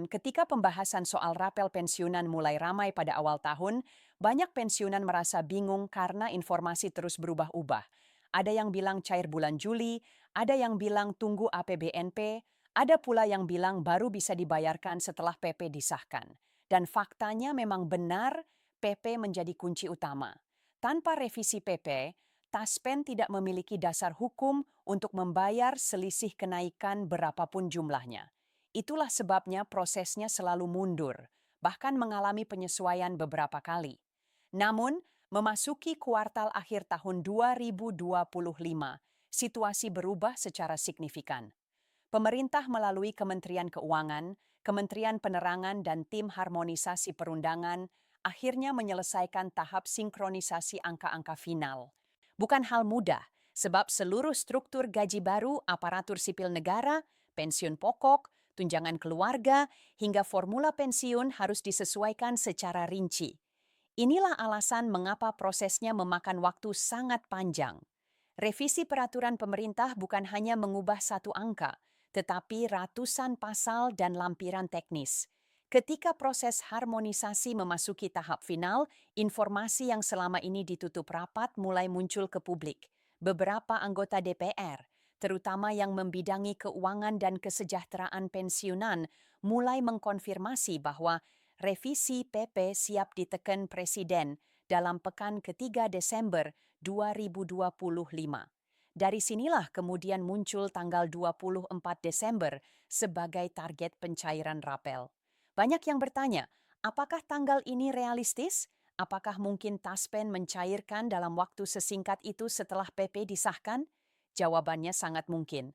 Ketika pembahasan soal rapel pensiunan mulai ramai pada awal tahun, banyak pensiunan merasa bingung karena informasi terus berubah-ubah. Ada yang bilang cair bulan Juli, ada yang bilang tunggu APBNP, ada pula yang bilang baru bisa dibayarkan setelah PP disahkan. Dan faktanya memang benar, PP menjadi kunci utama. Tanpa revisi PP, Taspen tidak memiliki dasar hukum untuk membayar selisih kenaikan berapapun jumlahnya. Itulah sebabnya prosesnya selalu mundur, bahkan mengalami penyesuaian beberapa kali. Namun, memasuki kuartal akhir tahun 2025, situasi berubah secara signifikan. Pemerintah melalui Kementerian Keuangan, Kementerian Penerangan, dan Tim Harmonisasi Perundangan akhirnya menyelesaikan tahap sinkronisasi angka-angka final. Bukan hal mudah, sebab seluruh struktur gaji baru, aparatur sipil negara, pensiun pokok, tunjangan keluarga, hingga formula pensiun harus disesuaikan secara rinci. Inilah alasan mengapa prosesnya memakan waktu sangat panjang. Revisi peraturan pemerintah bukan hanya mengubah satu angka, tetapi ratusan pasal dan lampiran teknis. Ketika proses harmonisasi memasuki tahap final, informasi yang selama ini ditutup rapat mulai muncul ke publik. Beberapa anggota DPR, terutama yang membidangi keuangan dan kesejahteraan pensiunan, mulai mengkonfirmasi bahwa revisi PP siap ditekan Presiden dalam pekan ketiga Desember 2025. Dari sinilah kemudian muncul tanggal 24 Desember sebagai target pencairan rapel. Banyak yang bertanya, apakah tanggal ini realistis? Apakah mungkin Taspen mencairkan dalam waktu sesingkat itu setelah PP disahkan? Jawabannya sangat mungkin.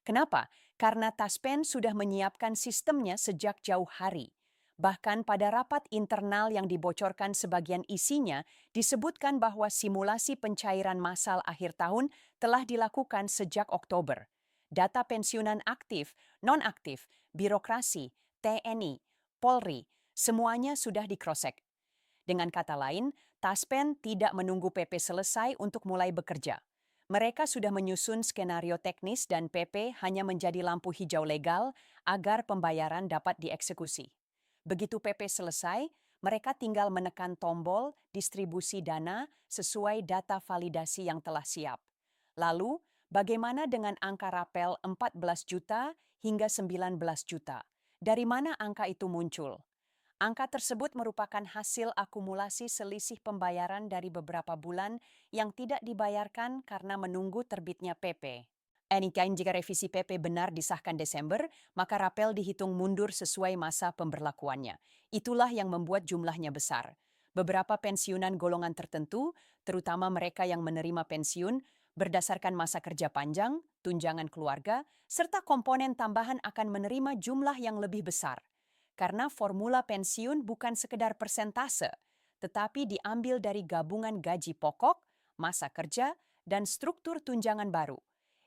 Kenapa? Karena Taspen sudah menyiapkan sistemnya sejak jauh hari. Bahkan pada rapat internal yang dibocorkan sebagian isinya, disebutkan bahwa simulasi pencairan massal akhir tahun telah dilakukan sejak Oktober. Data pensiunan aktif, non-aktif, birokrasi, TNI, Polri, semuanya sudah dikrosek. Dengan kata lain, Taspen tidak menunggu PP selesai untuk mulai bekerja. Mereka sudah menyusun skenario teknis dan PP hanya menjadi lampu hijau legal agar pembayaran dapat dieksekusi. Begitu PP selesai, mereka tinggal menekan tombol distribusi dana sesuai data validasi yang telah siap. Lalu, bagaimana dengan angka rapel 14 juta hingga 19 juta? Dari mana angka itu muncul? Angka tersebut merupakan hasil akumulasi selisih pembayaran dari beberapa bulan yang tidak dibayarkan karena menunggu terbitnya PP. Jika revisi PP benar disahkan Desember, maka rapel dihitung mundur sesuai masa pemberlakuannya. Itulah yang membuat jumlahnya besar. Beberapa pensiunan golongan tertentu, terutama mereka yang menerima pensiun, berdasarkan masa kerja panjang, tunjangan keluarga, serta komponen tambahan akan menerima jumlah yang lebih besar. Karena formula pensiun bukan sekedar persentase, tetapi diambil dari gabungan gaji pokok, masa kerja, dan struktur tunjangan baru.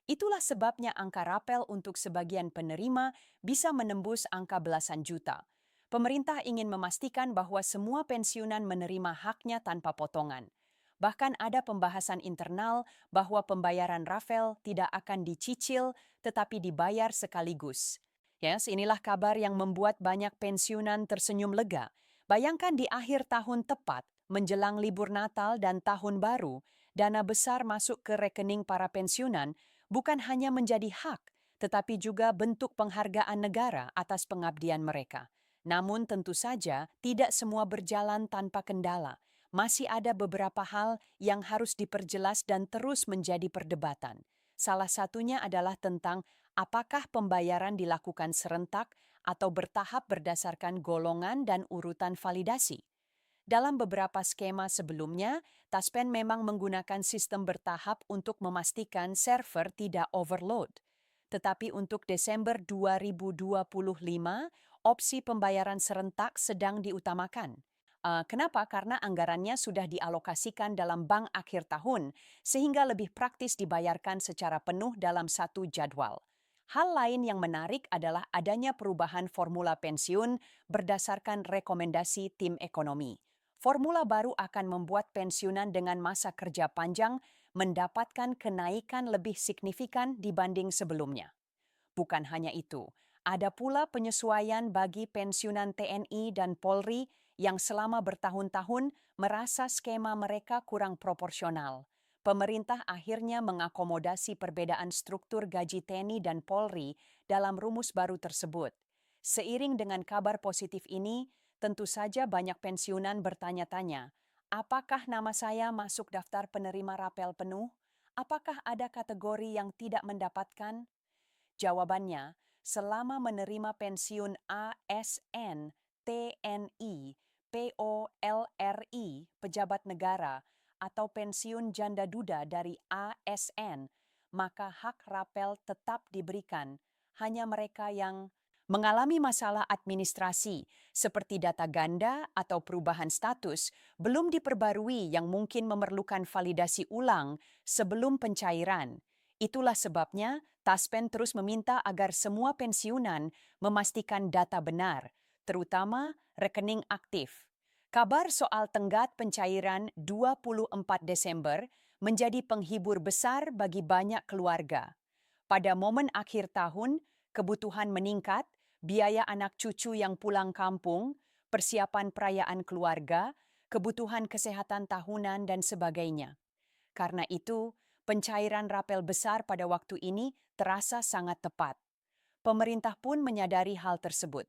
Itulah sebabnya angka rapel untuk sebagian penerima bisa menembus angka belasan juta. Pemerintah ingin memastikan bahwa semua pensiunan menerima haknya tanpa potongan. Bahkan ada pembahasan internal bahwa pembayaran rapel tidak akan dicicil tetapi dibayar sekaligus. Yes, inilah kabar yang membuat banyak pensiunan tersenyum lega. Bayangkan di akhir tahun tepat, menjelang libur Natal dan Tahun Baru, dana besar masuk ke rekening para pensiunan bukan hanya menjadi hak, tetapi juga bentuk penghargaan negara atas pengabdian mereka. Namun tentu saja tidak semua berjalan tanpa kendala. Masih ada beberapa hal yang harus diperjelas dan terus menjadi perdebatan. Salah satunya adalah tentang apakah pembayaran dilakukan serentak atau bertahap berdasarkan golongan dan urutan validasi. Dalam beberapa skema sebelumnya, Taspen memang menggunakan sistem bertahap untuk memastikan server tidak overload. Tetapi untuk Desember 2025, opsi pembayaran serentak sedang diutamakan. Kenapa? Karena anggarannya sudah dialokasikan dalam bank akhir tahun, sehingga lebih praktis dibayarkan secara penuh dalam satu jadwal. Hal lain yang menarik adalah adanya perubahan formula pensiun berdasarkan rekomendasi tim ekonomi. Formula baru akan membuat pensiunan dengan masa kerja panjang mendapatkan kenaikan lebih signifikan dibanding sebelumnya. Bukan hanya itu, Ada pula penyesuaian bagi pensiunan TNI dan Polri yang selama bertahun-tahun merasa skema mereka kurang proporsional. Pemerintah akhirnya mengakomodasi perbedaan struktur gaji TNI dan Polri dalam rumus baru tersebut. Seiring dengan kabar positif ini, tentu saja banyak pensiunan bertanya-tanya, apakah nama saya masuk daftar penerima rapel penuh? Apakah ada kategori yang tidak mendapatkan? Jawabannya, selama menerima pensiun ASN, TNI, POLRI, pejabat negara, atau pensiun janda duda dari ASN, maka hak rapel tetap diberikan. Hanya mereka yang mengalami masalah administrasi seperti data ganda atau perubahan status belum diperbarui yang mungkin memerlukan validasi ulang sebelum pencairan. Itulah sebabnya Taspen terus meminta agar semua pensiunan memastikan data benar, terutama rekening aktif. Kabar soal tenggat pencairan 24 Desember menjadi penghibur besar bagi banyak keluarga. Pada momen akhir tahun, kebutuhan meningkat, biaya anak cucu yang pulang kampung, persiapan perayaan keluarga, kebutuhan kesehatan tahunan, dan sebagainya. Karena itu, pencairan rapel besar pada waktu ini terasa sangat tepat. Pemerintah pun menyadari hal tersebut,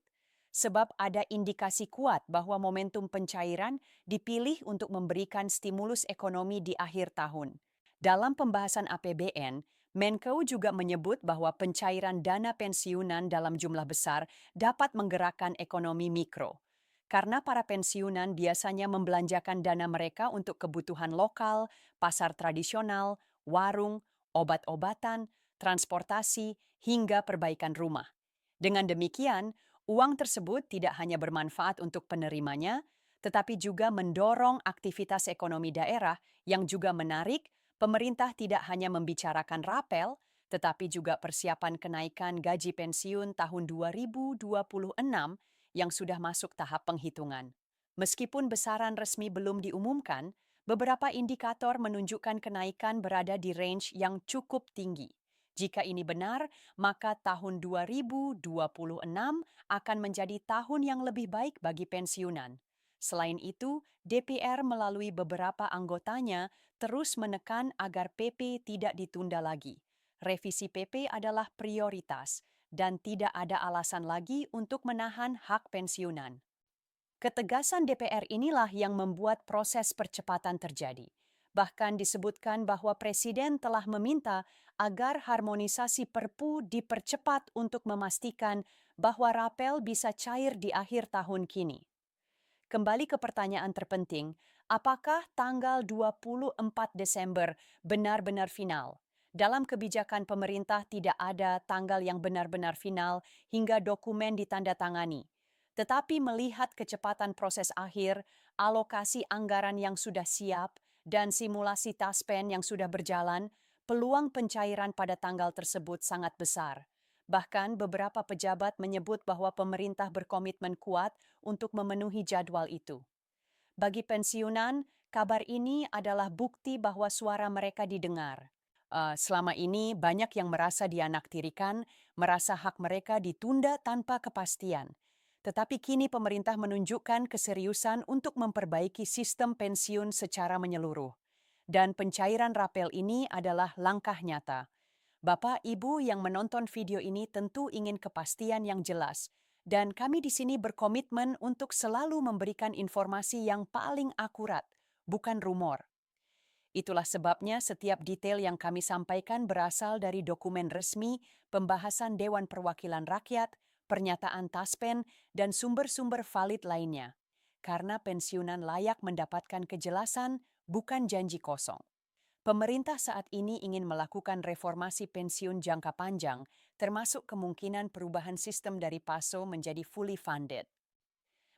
sebab ada indikasi kuat bahwa momentum pencairan dipilih untuk memberikan stimulus ekonomi di akhir tahun. Dalam pembahasan APBN, Menko juga menyebut bahwa pencairan dana pensiunan dalam jumlah besar dapat menggerakkan ekonomi mikro. Karena para pensiunan biasanya membelanjakan dana mereka untuk kebutuhan lokal, pasar tradisional, warung, obat-obatan, transportasi, hingga perbaikan rumah. Dengan demikian, uang tersebut tidak hanya bermanfaat untuk penerimanya, tetapi juga mendorong aktivitas ekonomi daerah yang juga menarik. Pemerintah tidak hanya membicarakan rapel, tetapi juga persiapan kenaikan gaji pensiun tahun 2026 yang sudah masuk tahap penghitungan. Meskipun besaran resmi belum diumumkan, beberapa indikator menunjukkan kenaikan berada di range yang cukup tinggi. Jika ini benar, maka tahun 2026 akan menjadi tahun yang lebih baik bagi pensiunan. Selain itu, DPR melalui beberapa anggotanya terus menekan agar PP tidak ditunda lagi. Revisi PP adalah prioritas dan tidak ada alasan lagi untuk menahan hak pensiunan. Ketegasan DPR inilah yang membuat proses percepatan terjadi. Bahkan disebutkan bahwa Presiden telah meminta agar harmonisasi Perpu dipercepat untuk memastikan bahwa rapel bisa cair di akhir tahun kini. Kembali ke pertanyaan terpenting, apakah tanggal 24 Desember benar-benar final? Dalam kebijakan pemerintah tidak ada tanggal yang benar-benar final hingga dokumen ditandatangani. Tetapi melihat kecepatan proses akhir, alokasi anggaran yang sudah siap, dan simulasi taspen yang sudah berjalan, peluang pencairan pada tanggal tersebut sangat besar. Bahkan beberapa pejabat menyebut bahwa pemerintah berkomitmen kuat untuk memenuhi jadwal itu. Bagi pensiunan, kabar ini adalah bukti bahwa suara mereka didengar. Selama ini banyak yang merasa dianaktirikan, merasa hak mereka ditunda tanpa kepastian. Tetapi kini pemerintah menunjukkan keseriusan untuk memperbaiki sistem pensiun secara menyeluruh. Dan pencairan rapel ini adalah langkah nyata. Bapak, Ibu yang menonton video ini tentu ingin kepastian yang jelas, dan kami di sini berkomitmen untuk selalu memberikan informasi yang paling akurat, bukan rumor. Itulah sebabnya setiap detail yang kami sampaikan berasal dari dokumen resmi, pembahasan Dewan Perwakilan Rakyat, pernyataan Taspen, dan sumber-sumber valid lainnya. Karena pensiunan layak mendapatkan kejelasan, bukan janji kosong. Pemerintah saat ini ingin melakukan reformasi pensiun jangka panjang, termasuk kemungkinan perubahan sistem dari PASO menjadi fully funded.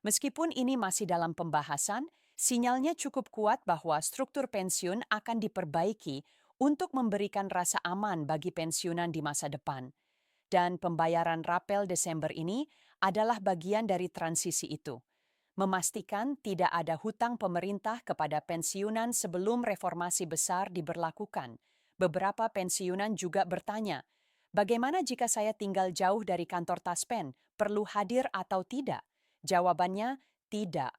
Meskipun ini masih dalam pembahasan, sinyalnya cukup kuat bahwa struktur pensiun akan diperbaiki untuk memberikan rasa aman bagi pensiunan di masa depan. Dan pembayaran rapel Desember ini adalah bagian dari transisi itu. Memastikan tidak ada hutang pemerintah kepada pensiunan sebelum reformasi besar diberlakukan. Beberapa pensiunan juga bertanya, Bagaimana jika saya tinggal jauh dari kantor Taspen? Perlu hadir atau tidak? Jawabannya, tidak.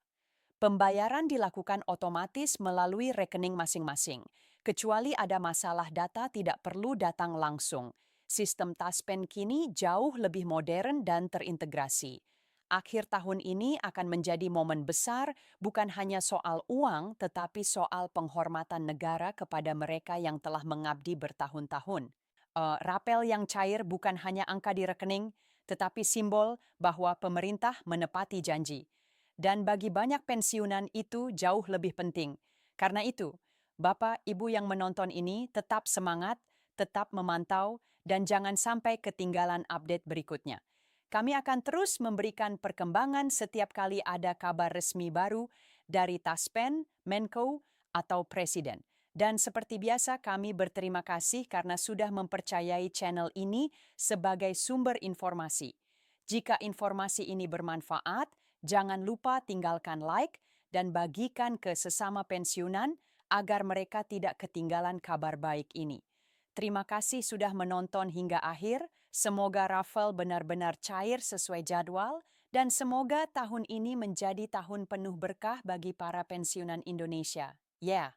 Pembayaran dilakukan otomatis melalui rekening masing-masing. Kecuali ada masalah data tidak perlu datang langsung. Sistem Taspen kini jauh lebih modern dan terintegrasi. Akhir tahun ini akan menjadi momen besar bukan hanya soal uang tetapi soal penghormatan negara kepada mereka yang telah mengabdi bertahun-tahun. Rapel yang cair bukan hanya angka di rekening, tetapi simbol bahwa pemerintah menepati janji. Dan bagi banyak pensiunan itu jauh lebih penting. Karena itu, Bapak, Ibu yang menonton ini tetap semangat, tetap memantau, dan jangan sampai ketinggalan update berikutnya. Kami akan terus memberikan perkembangan setiap kali ada kabar resmi baru dari Taspen, Menko, atau Presiden. Dan seperti biasa kami berterima kasih karena sudah mempercayai channel ini sebagai sumber informasi. Jika informasi ini bermanfaat, jangan lupa tinggalkan like dan bagikan ke sesama pensiunan agar mereka tidak ketinggalan kabar baik ini. Terima kasih sudah menonton hingga akhir. Semoga Raffle benar-benar cair sesuai jadwal dan semoga tahun ini menjadi tahun penuh berkah bagi para pensiunan Indonesia. Ya.